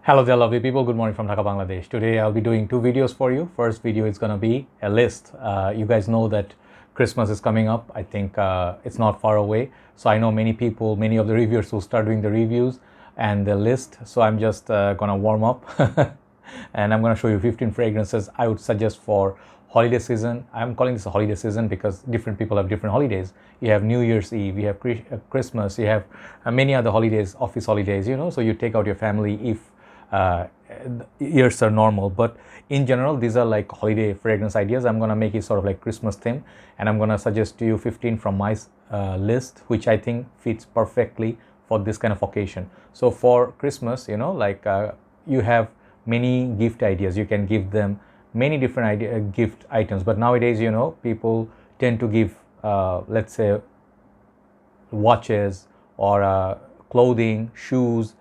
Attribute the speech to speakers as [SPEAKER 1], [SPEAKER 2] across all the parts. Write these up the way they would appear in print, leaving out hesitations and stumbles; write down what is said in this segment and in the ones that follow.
[SPEAKER 1] Hello there lovely people, good morning from Dhaka, Bangladesh. Today I'll be doing two videos for you. First video is going to be a list. You guys know that Christmas is coming up. I think it's not far away. So I know many people, many of the reviewers will start doing the reviews and the list. So I'm just going to warm up and I'm going to show you 15 fragrances I would suggest for holiday season. I'm calling this a holiday season because different people have different holidays. You have New Year's Eve, you have Christmas, you have many other holidays, office holidays, so you take out your family if years are normal, but in general these are like holiday fragrance ideas. I'm gonna make it sort of like Christmas theme, and I'm gonna suggest to you 15 from my list, which I think fits perfectly for this kind of occasion. So for Christmas, you have many gift ideas. You can give them many different gift items, but nowadays people tend to give let's say watches or clothing, shoes,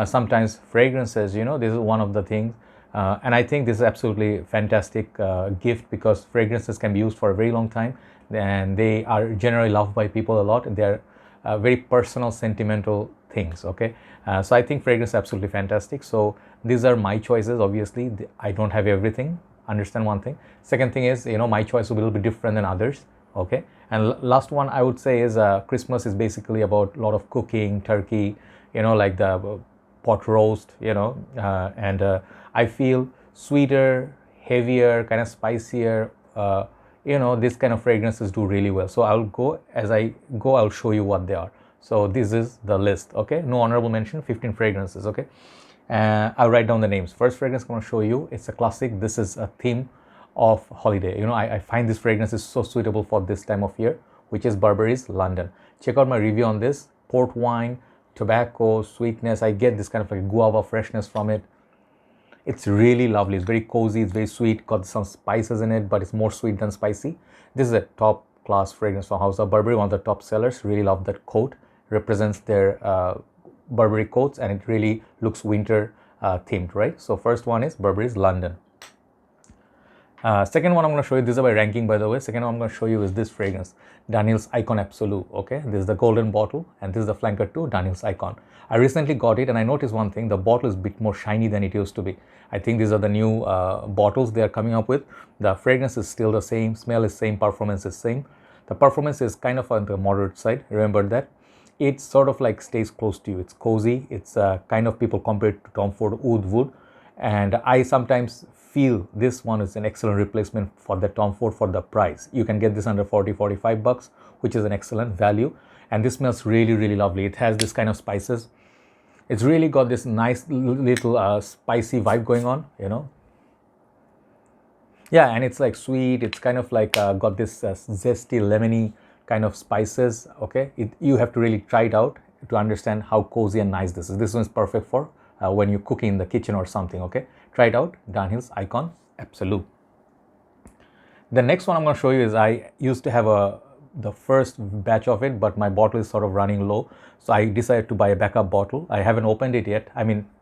[SPEAKER 1] sometimes fragrances. This is one of the things, and I think this is absolutely fantastic gift because fragrances can be used for a very long time and they are generally loved by people a lot. They're very personal, sentimental things. Okay, so I think fragrance is absolutely fantastic. So these are my choices. Obviously I don't have everything. Understand one thing. Second thing is, my choice will be a little bit different than others. Okay, and last one I would say is Christmas is basically about a lot of cooking, turkey, like the pot roast, and I feel sweeter, heavier, kind of spicier, this kind of fragrances do really well. So I'll show you what they are. So this is the list. Okay, no honorable mention, 15 fragrances. Okay, I'll write down the names. First fragrance I'm going to show you, it's a classic. This is a theme of holiday. I find this fragrance is so suitable for this time of year, which is Burberry's London. Check out my review on this. Port wine, tobacco, sweetness. I get this kind of like guava freshness from it. It's really lovely. It's very cozy. It's very sweet. Got some spices in it, but it's more sweet than spicy. This is a top class fragrance from House of Burberry, one of the top sellers. Really love that coat. Represents their Burberry coats, and it really looks winter themed, right? So first one is Burberry's London. Second one I'm going to show you, this is by ranking by the way. Second one I'm going to show you is this fragrance, Dunhill's Icon Absolute. Okay, this is the golden bottle and this is the flanker to Dunhill's Icon. I recently got it and I noticed one thing, the bottle is a bit more shiny than it used to be. I think these are the new bottles they are coming up with. The fragrance is still the same, smell is same, performance is same. The performance is kind of on the moderate side, remember that. It sort of like stays close to you. It's cozy. It's kind of people compare it to Tom Ford Oud Wood, and I sometimes feel this one is an excellent replacement for the Tom Ford for the price. You can get this under 40-45 bucks, which is an excellent value, and this smells really, really lovely. It has this kind of spices. It's really got this nice little spicy vibe going on, yeah, and it's like sweet. It's kind of like got this zesty lemony kind of spices. Okay, you have to really try it out to understand how cozy and nice this is. This one is perfect for when you cook in the kitchen or something. Okay, try it out. Dunhill's Icon Absolute. The next one I'm going to show you is, I used to have the first batch of it, but my bottle is sort of running low, so I decided to buy a backup bottle. I haven't opened it yet,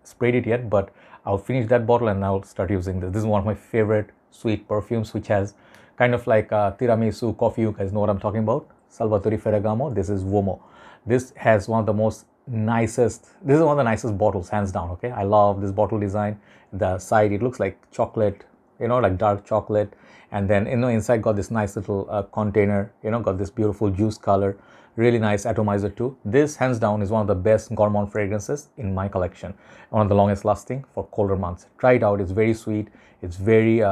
[SPEAKER 1] sprayed it yet, but I'll finish that bottle and I'll start using this. This is one of my favorite sweet perfumes, which has kind of like tiramisu coffee. You guys know what I'm talking about. Salvatore Ferragamo. This is Vomo. This has one of the nicest bottles, hands down. Okay, I love this bottle design. The side, it looks like chocolate, like dark chocolate, and then inside got this nice little container, got this beautiful juice color. Really nice atomizer too. This hands down is one of the best gourmand fragrances in my collection, one of the longest lasting for colder months. Try it out. It's very sweet. It's very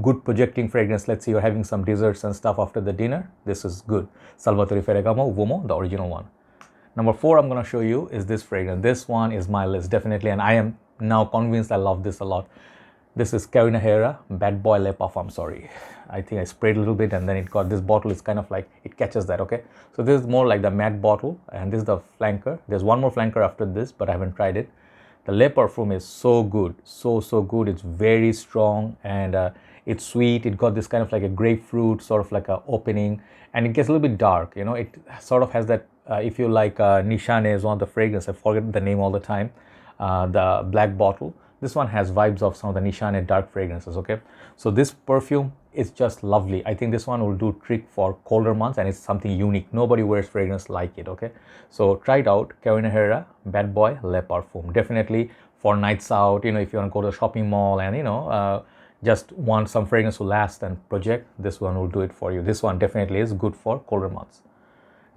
[SPEAKER 1] good projecting fragrance. Let's say you're having some desserts and stuff after the dinner. This is good. Salvatore Ferragamo Vomo, the original one. Number 4 I'm going to show you is this fragrance. This one is my list definitely, and I am now convinced I love this a lot. This is Herrera Bad Boy Le Parfum. Sorry, I think I sprayed a little bit and then it got, this bottle is kind of like, it catches that. Okay, so this is more like the matte bottle, and this is the flanker. There's one more flanker after this, but I haven't tried it. The Le Parfum is so good, so good. It's very strong and it's sweet. It got this kind of like a grapefruit sort of like a opening, and it gets a little bit dark. It sort of has that if you like Nishane is one of the fragrance, I forget the name all the time, the black bottle. This one has vibes of some of the Nishane dark fragrances. Okay, so this perfume it's just lovely. I think this one will do trick for colder months, and it's something unique. Nobody wears fragrance like it. Okay, so try it out. Herrera Bad Boy Le Parfum, definitely for nights out, you know, if you want to go to a shopping mall and, you know, just want some fragrance to last and project, this one will do it for you. This one definitely is good for colder months.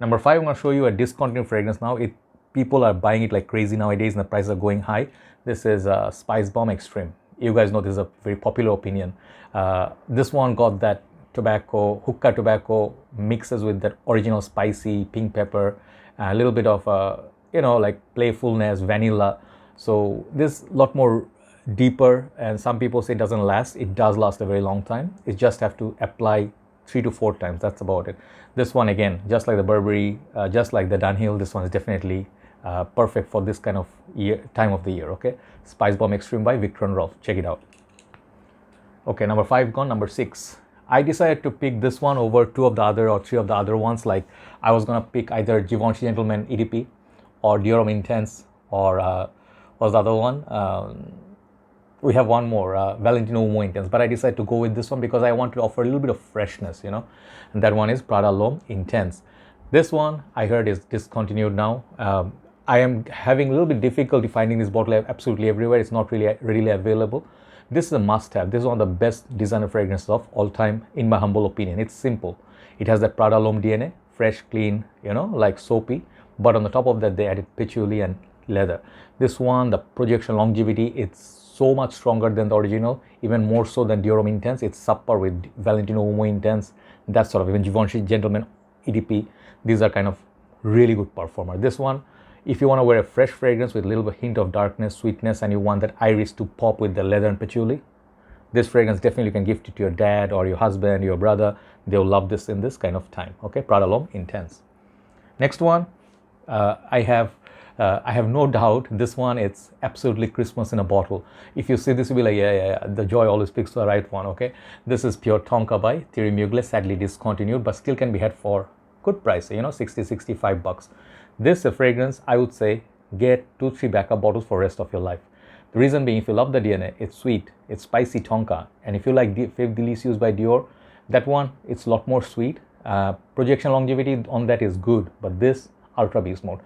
[SPEAKER 1] Number 5, I'm going to show you a discontinued fragrance now. People are buying it like crazy nowadays and the prices are going high. This is Spicebomb Extreme. You guys know this is a very popular opinion. This one got that tobacco, hookah tobacco mixes with that original spicy pink pepper, a little bit of, you know, like playfulness, vanilla. So this lot more deeper, and some people say it doesn't last. It does last a very long time. You just have to apply 3 to 4 times. That's about it. This one again, just like the Burberry, just like the Dunhill, this one is definitely perfect for this kind of time of the year. Okay, Spicebomb Extreme by Viktor&Rolf. Check it out. Okay, number 5 gone. Number 6. I decided to pick this one over 2 of the other or 3 of the other ones. Like I was gonna pick either Givenchy Gentleman EDP or Dior Intense, or what's the other one? We have one more, Valentino Uomo Intense, but I decided to go with this one because I want to offer a little bit of freshness, you know, and that one is Prada L'Homme Intense. This one I heard is discontinued now. I am having a little bit difficulty finding this bottle absolutely everywhere. It's not really readily available. This is a must-have. This is one of the best designer fragrances of all time, in my humble opinion. It's simple. It has that Prada L'Homme DNA, fresh, clean, you know, like soapy, but on the top of that they added patchouli and leather. This one, the projection longevity, it's so much stronger than the original, even more so than Dior Homme Intense. It's supper with Valentino Uomo Intense, that sort of, even Givenchy Gentleman EDP. These are kind of really good performer. This one, if you want to wear a fresh fragrance with a little bit hint of darkness, sweetness, and you want that iris to pop with the leather and patchouli, this fragrance definitely can gift it to your dad or your husband, your brother. They'll love this in this kind of time. Okay, Prada L'Homme Intense. Next one, I have no doubt this one, it's absolutely Christmas in a bottle. If you see this, you'll be like, yeah, the joy always picks the right one. Okay, this is pure Tonka by Thierry Mugler, sadly discontinued, but still can be had for good price, you know, 60-65 bucks. This fragrance, I would say, get 2-3 backup bottles for rest of your life. The reason being, if you love the DNA, it's sweet, it's spicy Tonka, and if you like Fave Delicious by Dior, that one, it's a lot more sweet. Projection longevity on that is good, but this ultra beast mode.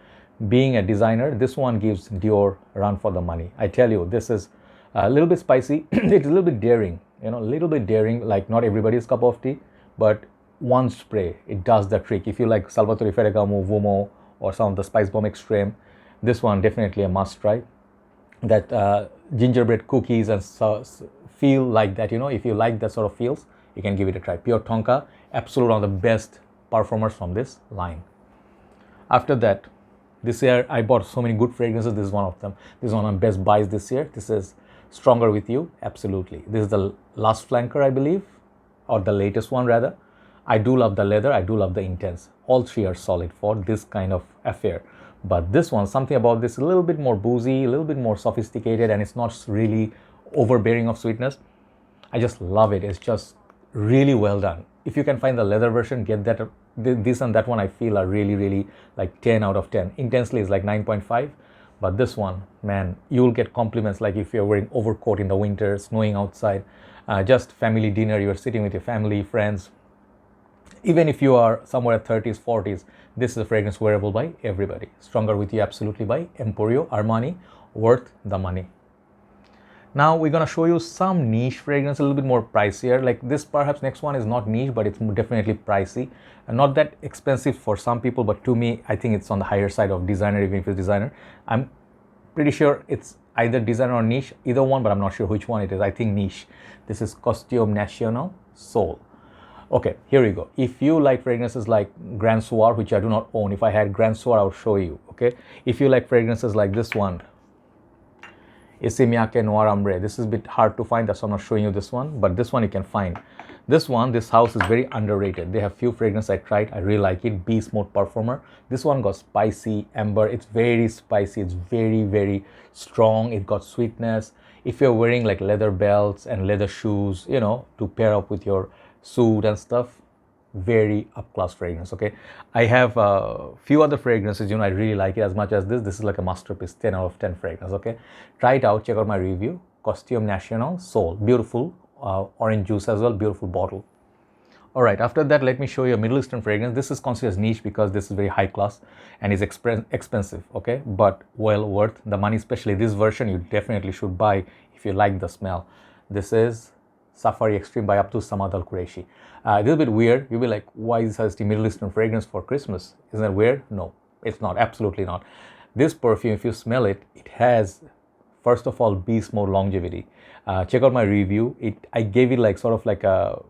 [SPEAKER 1] Being a designer, this one gives Dior a run for the money. I tell you, this is a little bit spicy. It's a little bit daring, you know, a little bit daring, like not everybody's cup of tea, but one spray, it does the trick. If you like Salvatore, Ferragamo, Vomo, or some of the Spicebomb Extreme, this one definitely a must try. That gingerbread cookies and feel like that, you know, if you like that sort of feels, you can give it a try. Pure Tonka, absolute one of the best performers from this line. After that, this year I bought so many good fragrances. This is one of them. This is one of my best buys this year. This is Stronger With You, absolutely. This is the last flanker, I believe, or the latest one rather. I do love the leather, I do love the intense. All 3 are solid for this kind of affair. But this one, something about this, a little bit more boozy, a little bit more sophisticated, and it's not really overbearing of sweetness. I just love it. It's just really well done. If you can find the leather version, get that. This and that one I feel are really like 10 out of 10. Intensely is like 9.5. But this one, man, you'll get compliments like if you're wearing overcoat in the winter, snowing outside, just family dinner, you're sitting with your family, friends. Even if you are somewhere at 30s, 40s, this is a fragrance wearable by everybody. Stronger With You, absolutely, by Emporio, Armani, worth the money. Now we're going to show you some niche fragrance, a little bit more pricier. Like this, perhaps next one is not niche, but it's definitely pricey. And not that expensive for some people, but to me, I think it's on the higher side of designer, even if it's designer. I'm pretty sure it's either designer or niche, either one, but I'm not sure which one it is. I think niche. This is Costume National Soul. Okay, here we go. If you like fragrances like Grand Soir, which I do not own, if I had Grand Soir, I would show you. Okay, if you like fragrances like this one, Issey Miyake Noir Ambre. This is a bit hard to find, that's why I'm not showing you this one, but this one you can find. This one, this house is very underrated. They have few fragrances I tried, I really like it. Beast Mode Perfumer. This one got spicy amber. It's very spicy. It's very strong. It got sweetness. If you're wearing like leather belts and leather shoes, you know, to pair up with your suit and stuff, very up class fragrance. Okay, I have a few other fragrances, you know, I really like it as much as this. This is like a masterpiece, 10 out of 10 fragrance. Okay, try it out, check out my review. Costume National Soul, beautiful orange juice as well, beautiful bottle. All right, after that, let me show you a Middle Eastern fragrance. This is considered as niche because this is very high class and is expensive, okay, but well worth the money. Especially this version you definitely should buy if you like the smell. This is Safari Extreme by Abdul Al Quraishi. A little bit weird. You'll be like, why is this Middle Eastern fragrance for Christmas? Isn't that weird? No, it's not. Absolutely not. This perfume, if you smell it, it has, first of all, beast mode longevity. Check out my review. I gave it like sort of like a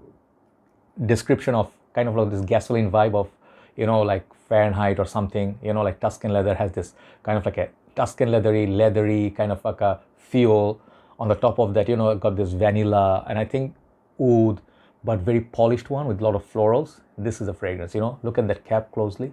[SPEAKER 1] description of kind of like this gasoline vibe of, you know, like Fahrenheit or something, you know, like Tuscan leather has this kind of like a Tuscan leathery kind of like a feel. On the top of that, you know, got this vanilla and I think oud, but very polished one with a lot of florals. This is a fragrance, you know, look at that cap closely.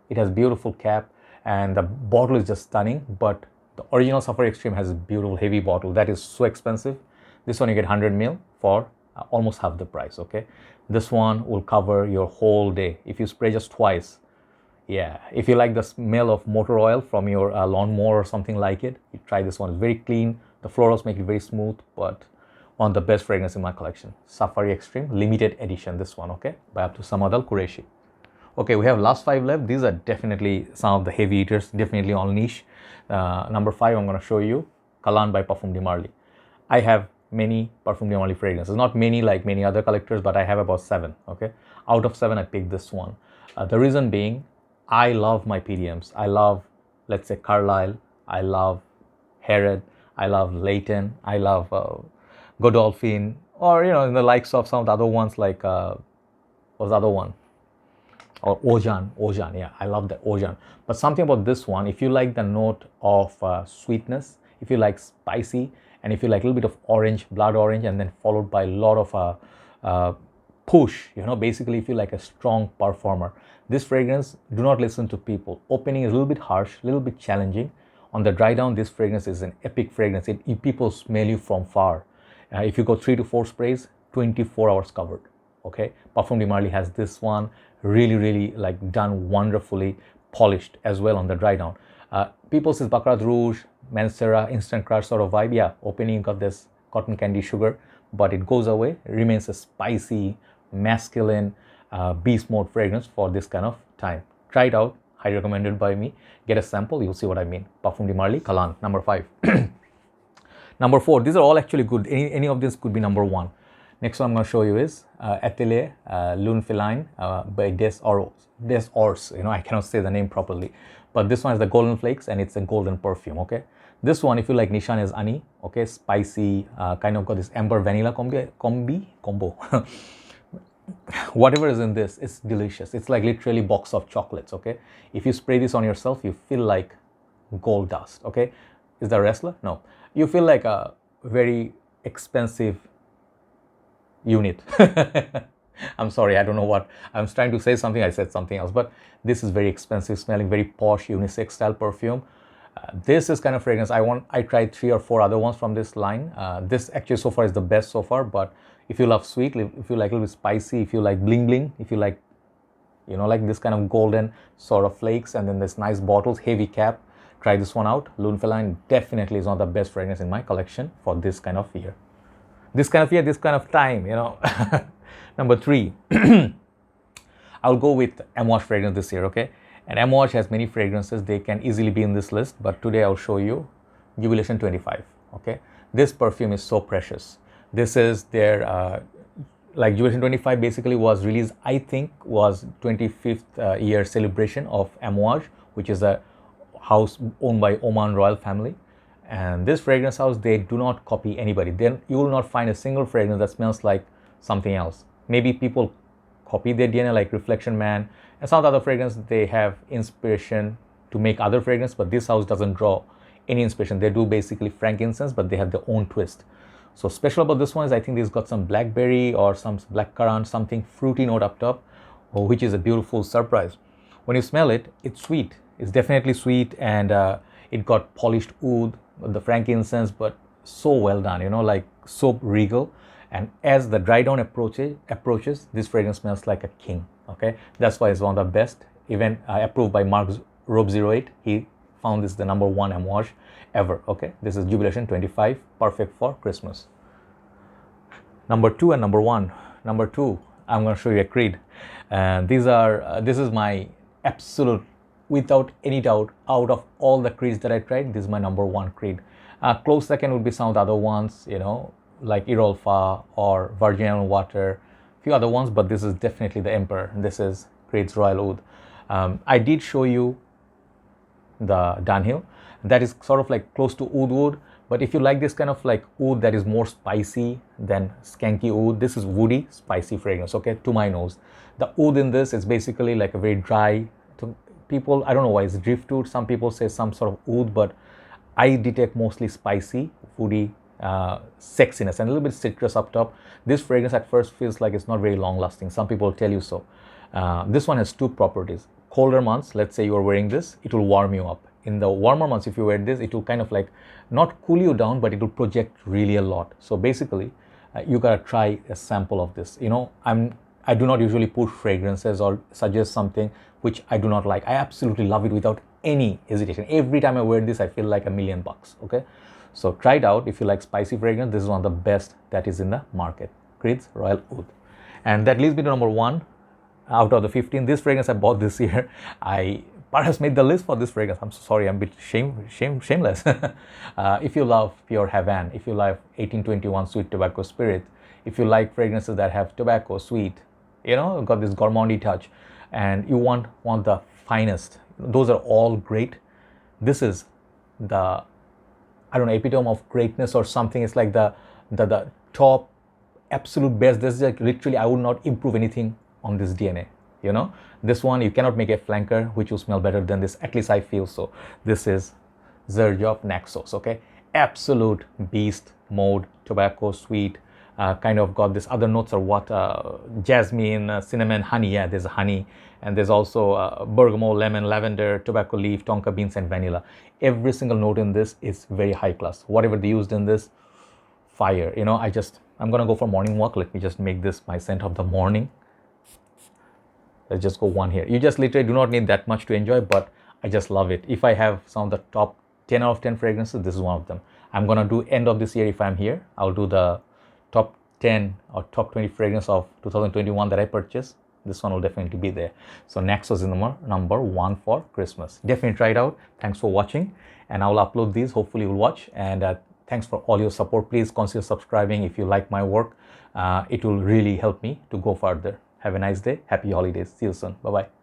[SPEAKER 1] It has beautiful cap and the bottle is just stunning, but the original Safari Extreme has a beautiful heavy bottle that is so expensive. This one you get 100 ml for almost half the price, okay? This one will cover your whole day if you spray just twice. Yeah, if you like the smell of motor oil from your lawnmower or something like it, you try this one. It's very clean. The florals make it very smooth, but one of the best fragrance in my collection. Safari Extreme limited edition, this one, okay, by Abdul Al Quraishi. Okay, we have last 5 left. These are definitely some of the heavy eaters, definitely all niche. Number 5, I'm going to show you Kalan by Parfums de Marly. I have many Parfums de Marly fragrances, not many like many other collectors, but I have about 7, okay. Out of 7, I picked this one. The reason being, I love my PDMs. I love, let's say, Carlisle. I love Herrera. I love Leighton. I love Godolphin, or, you know, in the likes of some of the other ones like, what was the other one? Or Ojan, yeah, I love that Ojan. But something about this one, if you like the note of sweetness, if you like spicy, and if you like a little bit of orange, blood orange, and then followed by a lot of push, you know, basically if you like a strong performer, this fragrance, do not listen to people. Opening is a little bit harsh, a little bit challenging. On the dry down, this fragrance is an epic fragrance. People smell you from far. If you go 3 to 4 sprays, 24 hours covered, okay? Parfums de Marly has this one, really like done wonderfully, polished as well on the dry down. People says Baccarat Rouge, Mancera, instant crush sort of vibe. Yeah, opening you got this cotton candy sugar, but it goes away, remains a spicy, masculine, beast mode fragrance for this kind of time. Try it out, highly recommended by me. Get a sample, you'll see what I mean. Parfums de Marly, Kalan, number 5. Number 4, these are all actually good. Any of this could be number 1. Next one I'm going to show you is Atelier Lune Feline by Des Ors. You know, I cannot say the name properly, but this one is the golden flakes and it's a golden perfume, okay? This one, if you like Nishan is Ani, okay, spicy, kind of got this amber vanilla combo. Whatever is in this, it's delicious. It's like literally box of chocolates, okay? If you spray this on yourself, you feel like gold dust, okay? Is that a wrestler? No. You feel like a very expensive unit. I'm sorry, I don't know what I'm trying to say. Something I said something else, but this is very expensive smelling, very posh unisex style perfume. This is kind of fragrance I tried 3 or 4 other ones from this line. This actually so far is the best so far, but if you love sweet, if you like a little bit spicy, if you like bling bling, if you like, you know, like this kind of golden sort of flakes, and then this nice bottles, heavy cap, try this one out. Lune Feline definitely is one of the best fragrance in my collection for this kind of year. This kind of year, this kind of time, you know. Number 3, I'll go with Amouage fragrance this year, okay? And Amouage has many fragrances. They can easily be in this list, but today I'll show you Jubilation 25, okay? This perfume is so precious. This is their, like Jubilation 25 basically was released, I think, was 25th year celebration of Amouage, which is a house owned by Oman royal family. And this fragrance house, they do not copy anybody. Then you will not find a single fragrance that smells like something else. Maybe people copy their DNA like Reflection Man and some of the other fragrances, they have inspiration to make other fragrance, but this house doesn't draw any inspiration. They do basically frankincense, but they have their own twist. So special about this one is I think this got some blackberry or some blackcurrant, something fruity note up top, which is a beautiful surprise. When you smell it, it's sweet. It's definitely sweet, and it got polished oud, the frankincense, but so well done, you know, like so regal. And as the dry down approaches, this fragrance smells like a king, okay? That's why it's one of the best, even approved by Mark Robe 08. He found this the number 1 Amouage ever, okay? This is Jubilation 25, perfect for Christmas. Number 2 and number 1. Number 2, I'm going to show you a Creed. And this is my absolute, without any doubt, out of all the Creeds that I tried, this is my number one Creed. Close second would be some of the other ones, you know, like Irolfa or Virgin Water, few other ones, but this is definitely the Emperor. This is Creed's Royal Oud. I did show you the Dunhill. That is sort of like close to oud wood, but if you like this kind of like oud that is more spicy than skanky oud, this is woody, spicy fragrance, okay, to my nose. The oud in this is basically like a very dry, to people, I don't know why it's driftwood, some people say some sort of oud, but I detect mostly spicy, woody, sexiness and a little bit citrus up top. This fragrance at first feels like it's not very long lasting. Some people tell you so. This one has two properties. Colder months, let's say you are wearing this, it will warm you up. In the warmer months, if you wear this, it will kind of like not cool you down, but it will project really a lot. So basically, you gotta try a sample of this. You know, I do not usually push fragrances or suggest something which I do not like. I absolutely love it without any hesitation. Every time I wear this, I feel like $1,000,000. Okay, so try it out. If you like spicy fragrance, this is one of the best that is in the market. Creed's Royal Oud, and that leads me to number one out of the 15. This fragrance I bought this year. I perhaps made the list for this fragrance. I'm so sorry, I'm a bit shameless. If you love pure Havana, if you love 1821 sweet tobacco spirit, if you like fragrances that have tobacco, sweet, you know, got this gourmandy touch, and you want the finest, those are all great. This is the, I don't know, epitome of greatness or something. It's like the top absolute best. This is like literally, I would not improve anything on this DNA. You know, this one you cannot make a flanker which will smell better than this, at least I feel so. This is Xerjoff Naxos, okay, absolute beast mode, tobacco, sweet, kind of got this other notes or what, jasmine, cinnamon, honey. Yeah, there's honey, and there's also bergamot, lemon, lavender, tobacco leaf, tonka beans, and vanilla. Every single note in this is very high class. Whatever they used in this, fire. You know, I'm gonna go for morning walk. Let me just make this my scent of the morning. Let's just go one here. You just literally do not need that much to enjoy, but I just love it. If I have some of the top 10 out of 10 fragrances, this is one of them. I'm gonna do end of this year if I'm here. I'll do the top 10 or top 20 fragrance of 2021 that I purchased. This one will definitely be there. So Naxos is number one for Christmas. Definitely try it out. Thanks for watching, and I'll upload these. Hopefully you'll watch, and thanks for all your support. Please consider subscribing if you like my work. It will really help me to go further. Have a nice day. Happy holidays. See you soon. Bye-bye.